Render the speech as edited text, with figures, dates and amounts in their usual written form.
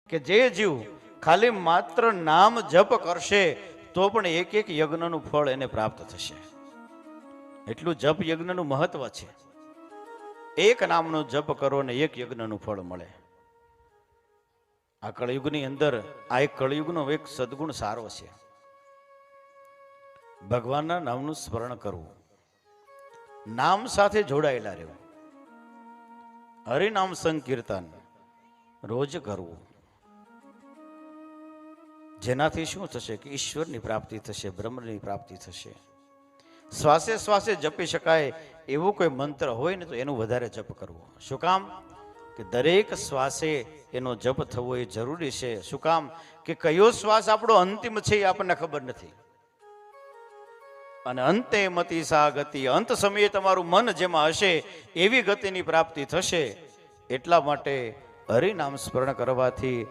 કે જે જીવ ખાલી માત્ર નામ જપ કરશે તો પણ એક એક યજ્ઞનું ફળ એને પ્રાપ્ત થશે. એટલું જપ યજ્ઞનું મહત્વ છે. એક નામનો જપ કરો ને એક યજ્ઞનું ફળ મળે. આ કળયુગની અંદર આ એક કળયુગનો એક સદગુણ સારો છે. ભગવાનના નામનું સ્મરણ કરવું, નામ સાથે જોડાયેલા રહેવું, હરિનામ સંકીર્તન રોજ કરવું. જેનાથી શું થશે કે ઈશ્વરની પ્રાપ્તિ થશે, બ્રહ્મની પ્રાપ્તિ થશે. શ્વાસે શ્વાસે જપી શકાય એવું કોઈ મંત્ર હોય ને તો એનું વધારે જપ કરવો. શું કામ? કે દરેક શ્વાસે એનો જપ થવો એ જરૂરી છે. શું કામ? કે કયો શ્વાસ આપણો અંતિમ છે એ આપણને ખબર નથી. અને અંતે મતિ સા ગતિ, અંત સમયે તમારું મન જેમાં હશે એવી ગતિની પ્રાપ્તિ થશે. એટલા માટે હરિનામ સ્મરણ કરવાથી